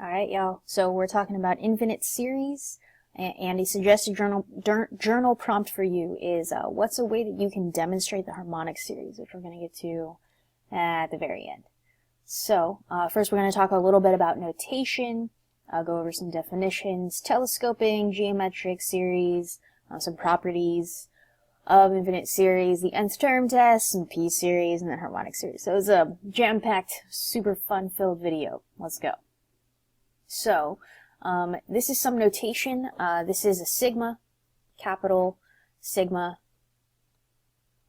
Alright, y'all. So we're talking about infinite series, and a suggested journal prompt for you is what's a way that you can demonstrate the harmonic series, which we're going to get to at the very end. So first we're going to talk a little bit about notation, go over some definitions, telescoping, geometric series, some properties of infinite series, the nth term test, some p-series, and then harmonic series. So it's a jam-packed, super fun-filled video. Let's go. So, this is some notation. This is a sigma, capital sigma.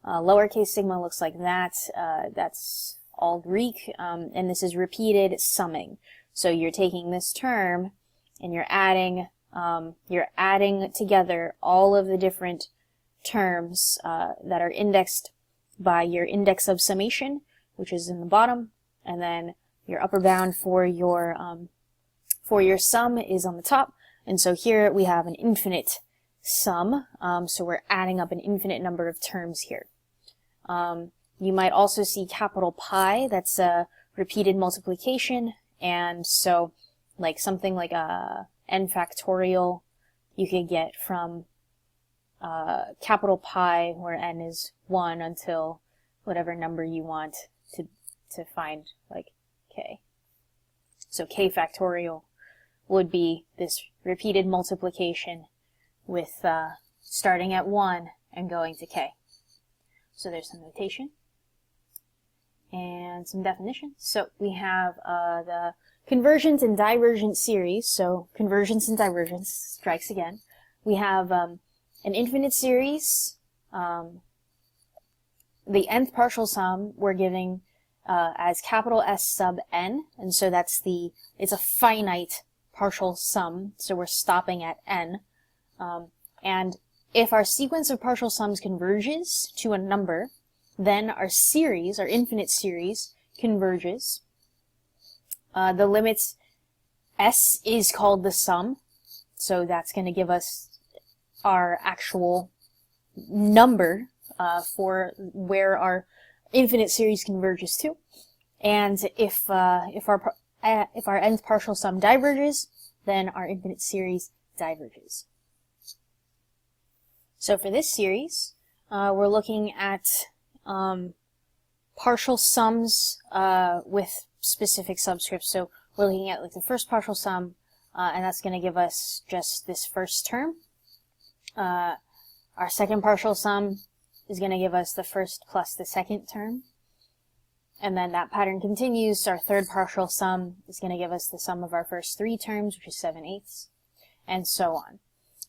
Lowercase sigma looks like that. That's all Greek. And this is repeated summing. So you're taking this term and you're adding together all of the different terms that are indexed by your index of summation, which is in the bottom, and then your upper bound for your sum is on the top. And so here we have an infinite sum, so we're adding up an infinite number of terms here. You might also see capital pi, that's a repeated multiplication, and so like something like a n factorial you could get from capital pi, where n is 1 until whatever number you want to find, like k. So k factorial would be this repeated multiplication with starting at 1 and going to k. So there's some notation and some definitions. So we have the convergent and divergent series. So convergence and divergence strikes again. We have an infinite series. The nth partial sum we're giving as capital S sub n, and so it's a finite partial sum, so we're stopping at n. And if our sequence of partial sums converges to a number, then our series, our infinite series, converges. The limit S is called the sum, so that's going to give us our actual number for where our infinite series converges to. And if our nth partial sum diverges, then our infinite series diverges. So for this series, we're looking at partial sums with specific subscripts. So we're looking at like the first partial sum, and that's going to give us just this first term. Our second partial sum is going to give us the first plus the second term. And then that pattern continues. Our third partial sum is going to give us the sum of our first 3 terms, which is 7/8, and so on.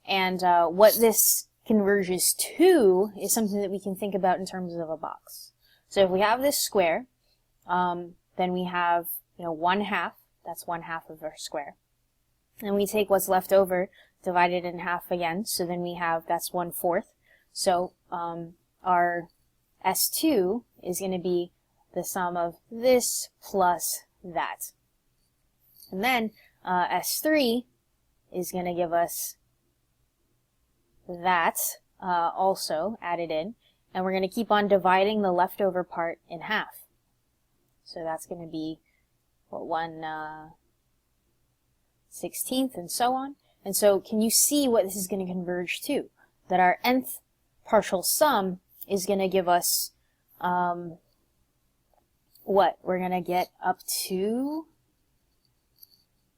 And what this converges to is something that we can think about in terms of a box. So if we have this square, then we have 1/2. That's 1/2 of our square. And we take what's left over, divide it in half again. So then we have that's 1/4. So our S2 is going to be the sum of this plus that. And then S3 is going to give us that also added in. And we're going to keep on dividing the leftover part in half. So that's going to be, 1/16th and so on. And so can you see what this is going to converge to? That our nth partial sum is going to give us what? We're going to get up to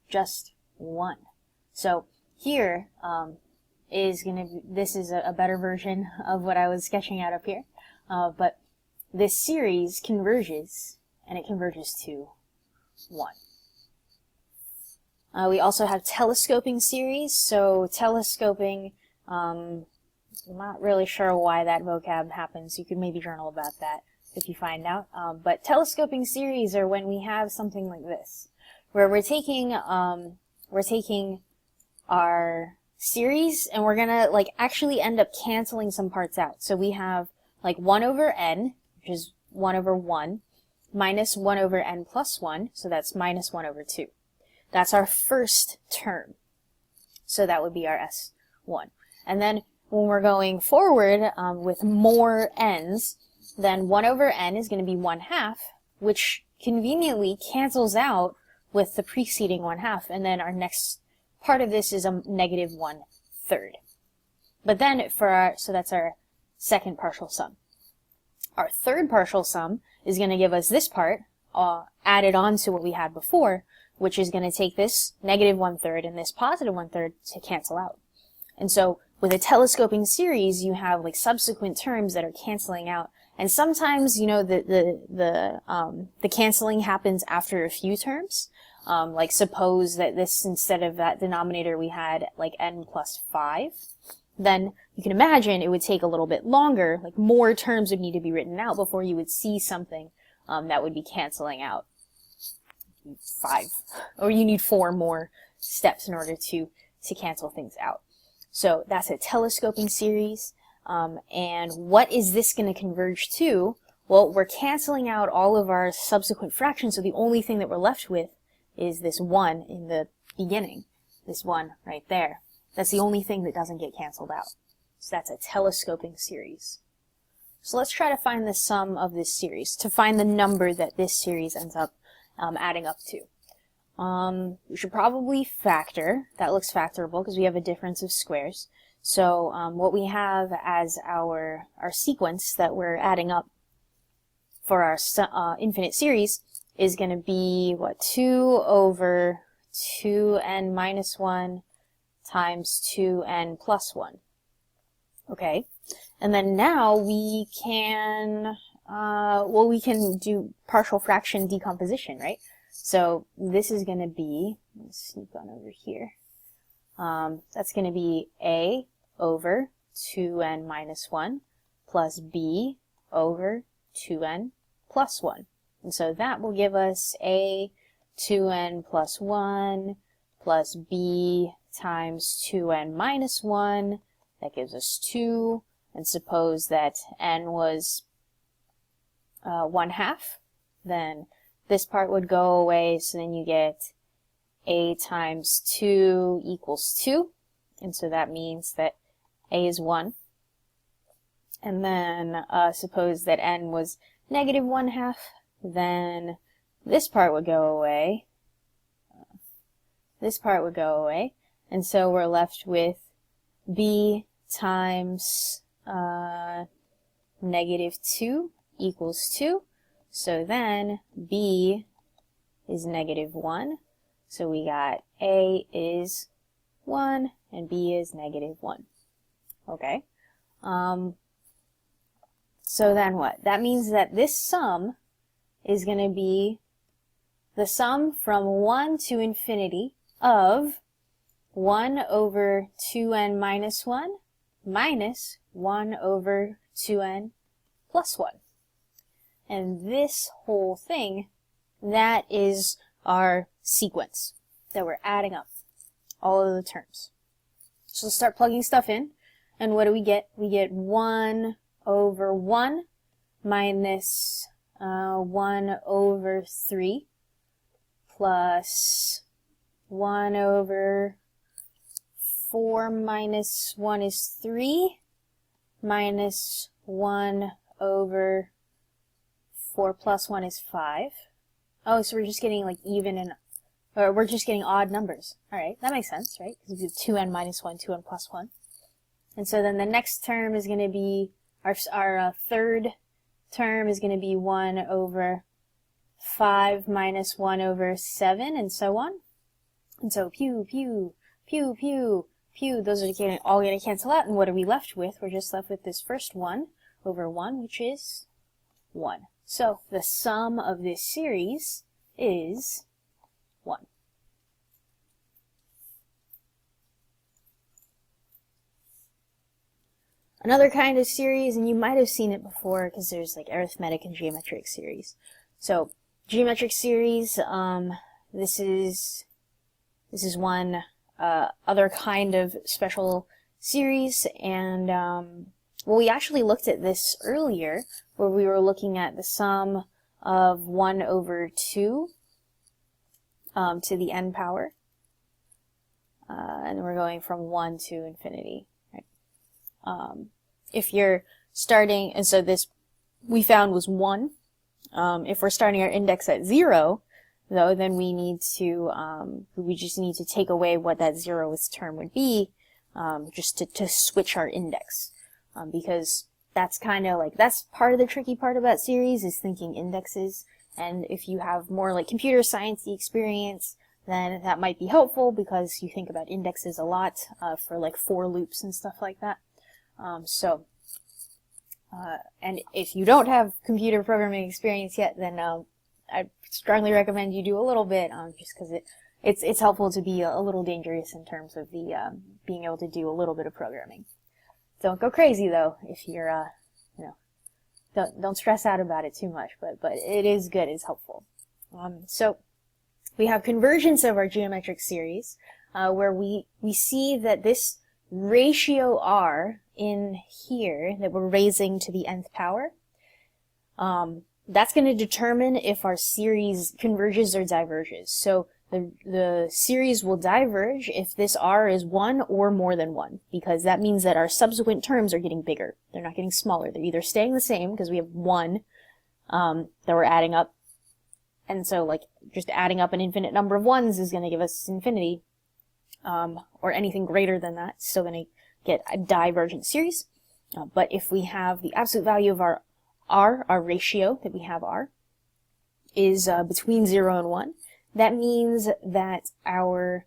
just 1. So here this is a better version of what I was sketching out up here. But this series converges, and it converges to 1. We also have telescoping series. So telescoping, I'm not really sure why that vocab happens. You could maybe journal about that if you find out. But telescoping series are when we have something like this, where we're taking our series and we're gonna actually end up canceling some parts out. So we have 1/n, which is 1/1, minus 1/n plus 1, so that's minus 1/2. That's our first term. So that would be our S1. And then when we're going forward with more n's, then 1/n is going to be 1/2, which conveniently cancels out with the preceding 1/2, and then our next part of this is a negative 1/3. But then so that's our second partial sum. Our third partial sum is going to give us this part added on to what we had before, which is going to take this negative 1/3 and this positive 1/3 to cancel out. And so with a telescoping series, you have like subsequent terms that are canceling out. And sometimes, you know, the canceling happens after a few terms. Like suppose that this, instead of that denominator, we had like n plus 5. Then you can imagine it would take a little bit longer, like more terms would need to be written out before you would see something that would be canceling out. 5, or you need 4 more steps in order to cancel things out. So that's a telescoping series. And what is this going to converge to? Well, we're canceling out all of our subsequent fractions, so the only thing that we're left with is this 1 in the beginning. This 1 right there. That's the only thing that doesn't get canceled out. So that's a telescoping series. So let's try to find the sum of this series, to find the number that this series ends up adding up to. We should probably factor. That looks factorable because we have a difference of squares. So what we have as our sequence that we're adding up for our infinite series is going to be, what, 2 over 2n minus 1 times 2n plus 1. Okay, and then now we can, we can do partial fraction decomposition, right? So this is going to be, let's sneak on over here, that's going to be a over 2n minus 1 plus b over 2n plus 1. And so that will give us a 2n plus 1 plus b times 2n minus 1. That gives us 2. And suppose that n was 1/2, then this part would go away, so then you get a times 2 equals 2. And so that means that a is 1. And then suppose that n was negative 1/2, then this part would go away. This part would go away. And so we're left with b times negative 2 equals 2. So then b is negative 1. So we got a is 1 and b is negative 1. Okay. So then what? That means that this sum is going to be the sum from 1 to infinity of 1 over 2n minus 1 minus 1 over 2n plus 1. And this whole thing, that is our sequence that we're adding up, all of the terms. So let's start plugging stuff in. And what do we get? We get 1 over 1 minus 1 over 3 plus 1 over 4 minus 1 is 3 minus 1 over 4 plus 1 is 5. Oh, so we're just getting like even and, or we're just getting odd numbers. Alright, that makes sense, right? Because we do 2n minus 1, 2n plus 1. And so then the next term is going to be, our third term is going to be 1 over 5 minus 1 over 7, and so on. And so pew, pew, pew, pew, pew, those are all going to cancel out, and what are we left with? We're just left with this first 1 over 1, which is 1. So the sum of this series is 1. Another kind of series, and you might have seen it before because there's like arithmetic and geometric series. So geometric series, this is one other kind of special series, and well, we actually looked at this earlier where we were looking at the sum of 1 over 2 to the n power, and we're going from 1 to infinity. Right? If you're starting, and so this we found was 1. If we're starting our index at 0, though, then we need to, we just need to take away what that 0th term would be, just to switch our index. Because that's kind of like, that's part of the tricky part about series, is thinking indexes. And if you have more like computer sciencey experience, then that might be helpful because you think about indexes a lot, for like for loops and stuff like that. And if you don't have computer programming experience yet, then I strongly recommend you do a little bit, just because it's helpful to be a little dangerous in terms of the being able to do a little bit of programming. Don't go crazy though if you're don't stress out about it too much, but it is good, it's helpful. So we have convergence of our geometric series, where we see that this ratio r in here that we're raising to the nth power, that's going to determine if our series converges or diverges. So the series will diverge if this r is 1 or more than 1, because that means that our subsequent terms are getting bigger. They're not getting smaller. They're either staying the same, because we have 1 that we're adding up, and so like just adding up an infinite number of 1s is going to give us infinity, or anything greater than that, still going to get a divergent series. But if we have the absolute value of our r, our ratio that we have r, is between 0 and 1, that means that our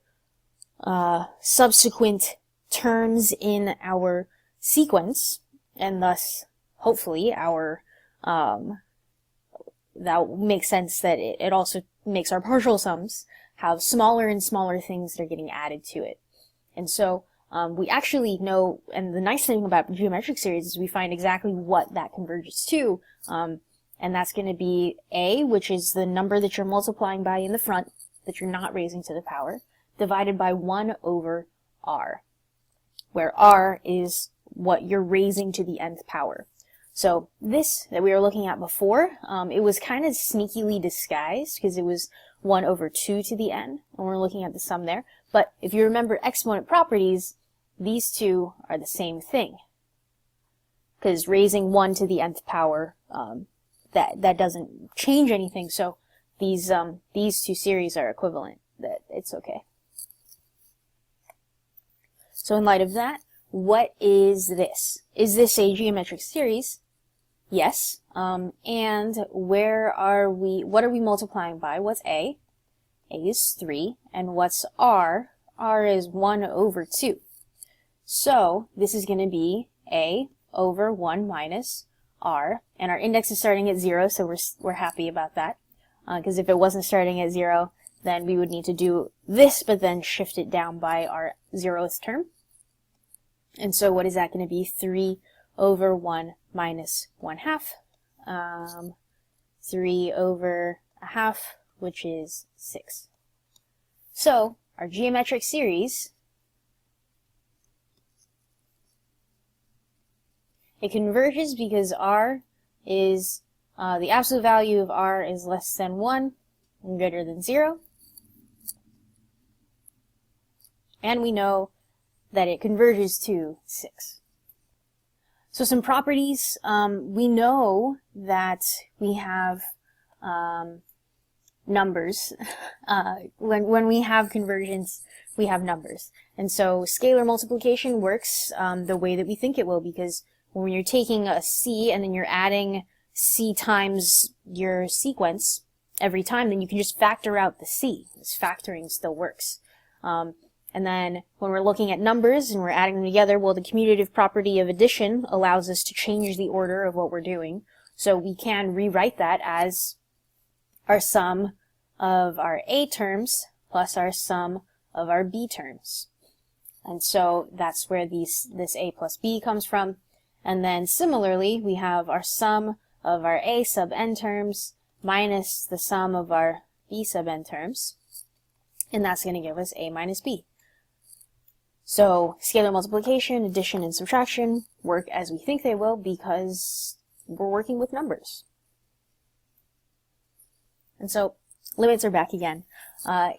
subsequent terms in our sequence, and thus hopefully our that makes sense that it also makes our partial sums have smaller and smaller things that are getting added to it. And so we actually know, and the nice thing about geometric series is we find exactly what that converges to, and that's going to be a, which is the number that you're multiplying by in the front, that you're not raising to the power, divided by 1 over r, where r is what you're raising to the nth power. So this that we were looking at before, it was kind of sneakily disguised because it was 1 over 2 to the n, and we're looking at the sum there. But if you remember exponent properties, these two are the same thing, because raising 1 to the nth power, that doesn't change anything. So these two series are equivalent. That it's okay. So in light of that, what is this? Is this a geometric series? Yes. And where are we? What are we multiplying by? What's a? A is 3. And what's r? R is 1 over 2. So this is going to be a over 1 minus r, and our index is starting at 0, so we're happy about that. Because if it wasn't starting at 0, then we would need to do this, but then shift it down by our 0th term. And so what is that going to be? 3 over 1 minus 1/2. 3 over 1/2, which is 6. So our geometric series, it converges because r is, the absolute value of r is less than 1 and greater than 0. And we know that it converges to 6. So some properties, we know that we have numbers. When we have convergence, we have numbers. And so scalar multiplication works the way that we think it will, because when you're taking a c and then you're adding c times your sequence every time, then you can just factor out the c. This factoring still works. And then when we're looking at numbers and we're adding them together, well, the commutative property of addition allows us to change the order of what we're doing. So we can rewrite that as our sum of our a terms plus our sum of our b terms. And so that's where this a plus b comes from. And then similarly, we have our sum of our a sub n terms minus the sum of our b sub n terms. And that's going to give us a minus b. So scalar multiplication, addition, and subtraction work as we think they will because we're working with numbers. And so limits are back again.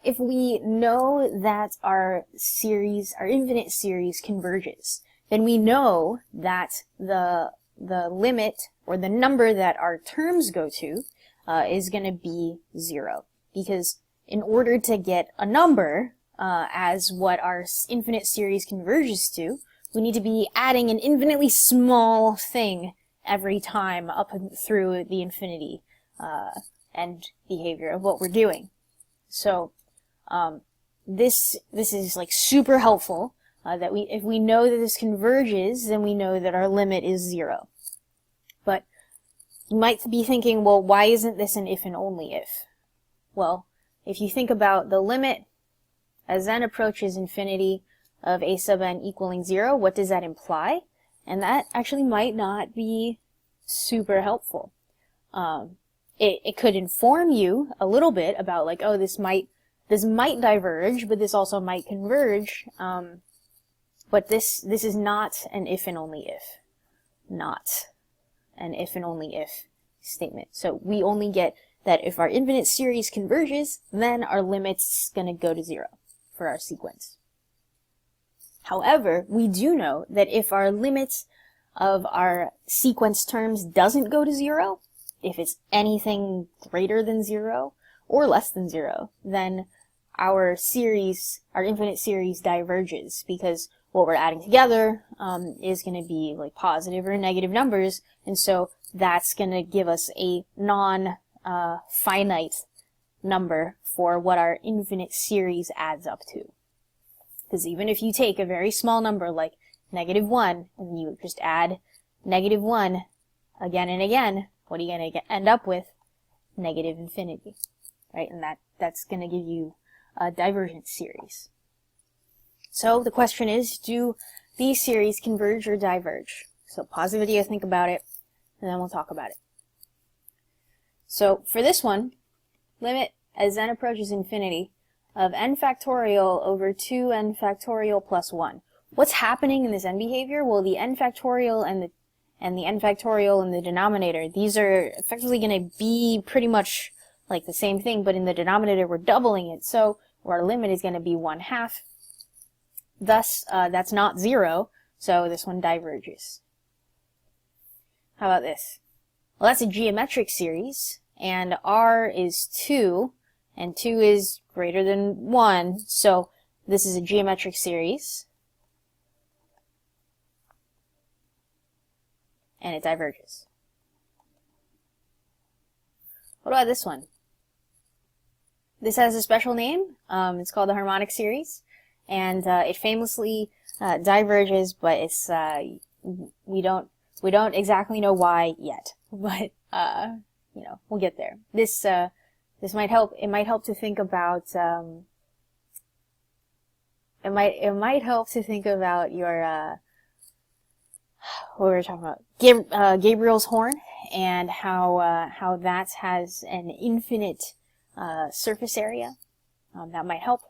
If we know that our series, our infinite series converges, then we know that the limit, or the number that our terms go to, is going to be 0. because in order to get a number as what our infinite series converges to, we need to be adding an infinitely small thing every time up and through the infinity end behavior of what we're doing. So this is like super helpful that if we know that this converges, then we know that our limit is 0. But you might be thinking, well, why isn't this an if and only if? Well, if you think about the limit as n approaches infinity of a sub n equaling 0, what does that imply? And that actually might not be super helpful. It could inform you a little bit about like, oh, this might diverge, but this also might converge. But this is not an if and only if. Not an if and only if statement. So we only get that if our infinite series converges, then our limit's going to go to 0 for our sequence. However, we do know that if our limit of our sequence terms doesn't go to 0, if it's anything greater than 0 or less than 0, then our infinite series diverges, because what we're adding together is going to be like positive or negative numbers, and so that's going to give us a non-finite number for what our infinite series adds up to. Because even if you take a very small number like -1, and you just add -1 again and again, what are you going to end up with? Negative infinity, right? And that's going to give you a divergent series. So the question is, do these series converge or diverge? So pause the video, think about it, and then we'll talk about it. So for this one, limit as n approaches infinity of n factorial over 2n factorial plus 1. What's happening in this n behavior? Well, the n factorial and the n factorial in the denominator, these are effectively going to be pretty much like the same thing, but in the denominator we're doubling it, so our limit is going to be 1/2. Thus, that's not 0, so this one diverges. How about this? Well, that's a geometric series, and r is 2, and 2 is greater than 1, so this is a geometric series, and it diverges. What about this one? This has a special name. It's called the harmonic series, and it famously diverges, but it's we don't exactly know why yet. But you know, we'll get there. This might help. It might help to think about. It might help to think about your what we were talking about, Gabriel's horn, and how that has an infinite surface area. That might help.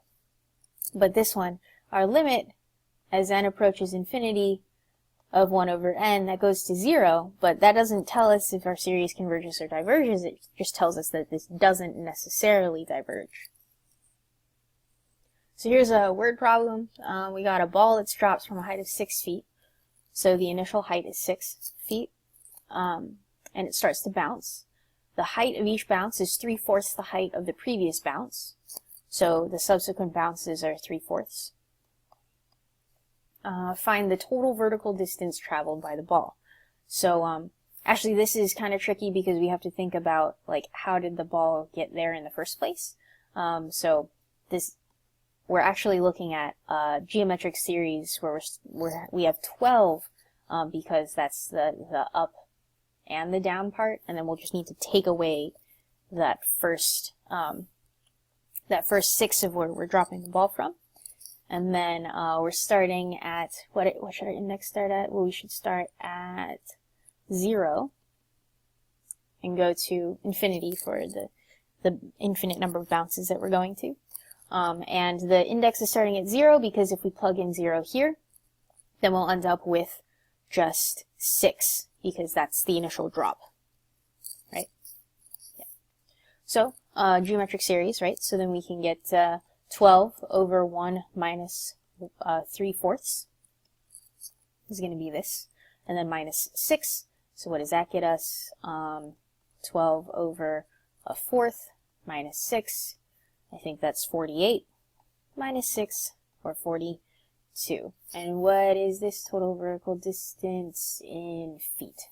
But this one, our limit as n approaches infinity of 1 over n, that goes to 0, but that doesn't tell us if our series converges or diverges. It just tells us that this doesn't necessarily diverge. So here's a word problem. We got a ball that's dropped from a height of 6 feet. So the initial height is 6 feet, and it starts to bounce. The height of each bounce is 3/4 the height of the previous bounce. So the subsequent bounces are 3/4. Find the total vertical distance traveled by the ball. So actually this is kind of tricky because we have to think about like how did the ball get there in the first place. So we're actually looking at a geometric series where we have 12 because that's the up and the down part, and then we'll just need to take away that first 6 of where we're dropping the ball from. And then we're starting at, what should our index start at? Well, we should start at 0 and go to infinity for the infinite number of bounces that we're going to. And the index is starting at 0 because if we plug in 0 here, then we'll end up with just 6 because that's the initial drop, right? Yeah. So, geometric series, right? So then we can get 12 over 1 minus 3/4 is going to be this, and then minus 6. So what does that get us? 12 over 1/4 minus 6. I think that's 48 minus 6, or 42. And what is this total vertical distance in feet?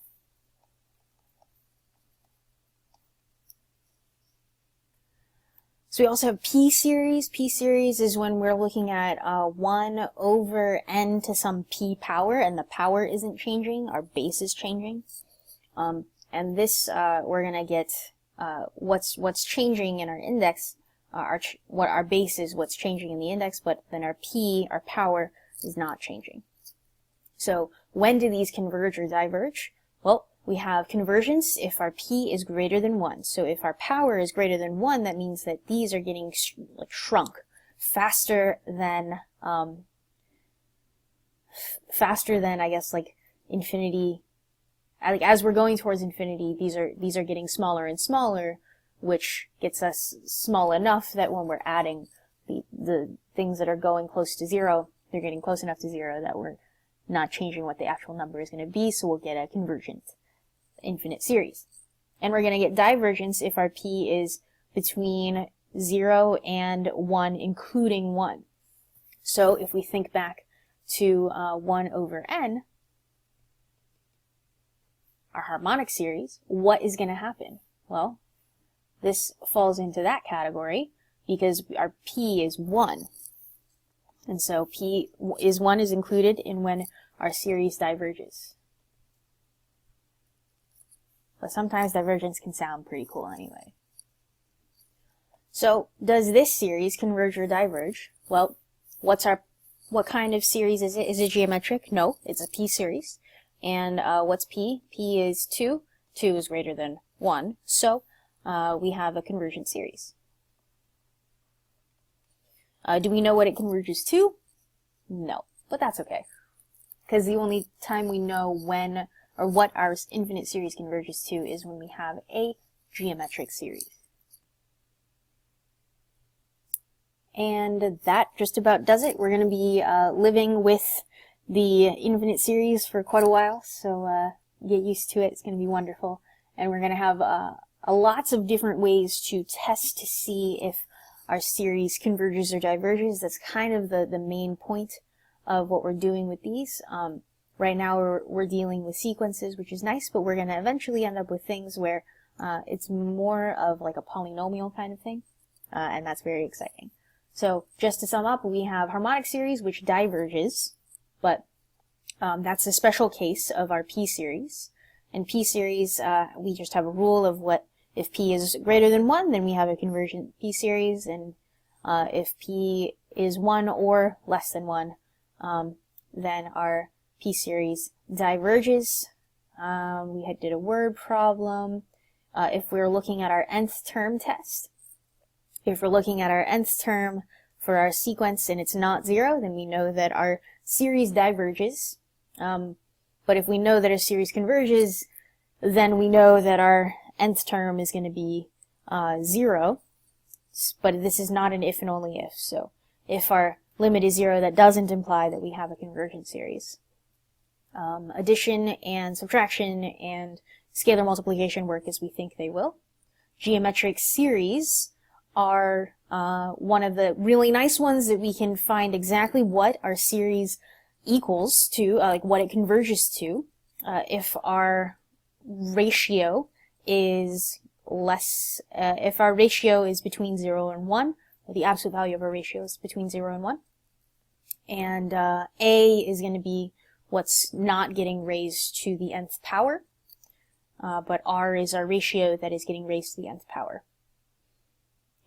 So we also have p-series. P-series is when we're looking at 1 over n to some p power, and the power isn't changing, our base is changing. And this, we're going to get what's changing in our index, what our base is, what's changing in the index, but then our p, our power, is not changing. So when do these converge or diverge? Well, we have convergence if our p is greater than 1. So if our power is greater than 1, that means that these are getting shrunk faster than I guess like infinity. Like as we're going towards infinity, these are getting smaller and smaller, which gets us small enough that when we're adding the things that are going close to 0, they're getting close enough to 0 that we're not changing what the actual number is going to be, so we'll get a convergent infinite series. And we're going to get divergence if our p is between 0 and 1, including 1. So if we think back to 1 over n, our harmonic series, what is going to happen? Well, this falls into that category because our p is 1. And so p is 1 is included in when our series diverges. But sometimes divergence can sound pretty cool anyway. So does this series converge or diverge? Well, what kind of series is it? Is it geometric? No, it's a p-series. And what's p? P is 2. 2 is greater than 1. So we have a convergent series. Do we know what it converges to? No, but that's okay. Because the only time we know when or what our infinite series converges to is when we have a geometric series. And that just about does it. We're going to be living with the infinite series for quite a while, so get used to it. It's going to be wonderful. And we're going to have lots of different ways to test to see if our series converges or diverges. That's kind of the main point of what we're doing with these. Right now we're dealing with sequences, which is nice, but we're going to eventually end up with things where it's more of like a polynomial kind of thing, and that's very exciting. So just to sum up, we have harmonic series, which diverges, but that's a special case of our p-series. And p-series, we just have a rule of what if p is greater than 1, then we have a convergent p-series, and if p is 1 or less than 1, then our p-series diverges. We did a word problem. If we're looking at our nth term test, if we're looking at our nth term for our sequence and it's not 0, then we know that our series diverges. But if we know that our series converges, then we know that our nth term is going to be 0. But this is not an if and only if. So if our limit is 0, that doesn't imply that we have a convergent series. Addition and subtraction and scalar multiplication work as we think they will. Geometric series are one of the really nice ones that we can find exactly what our series equals to, like what it converges to, if our ratio is less, if our ratio is between 0 and 1, or the absolute value of our ratio is between 0 and 1. And A is going to be what's not getting raised to the nth power, but R is our ratio that is getting raised to the nth power.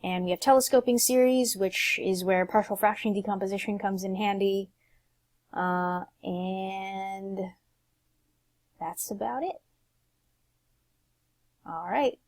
And we have telescoping series, which is where partial fraction decomposition comes in handy. And that's about it. All right.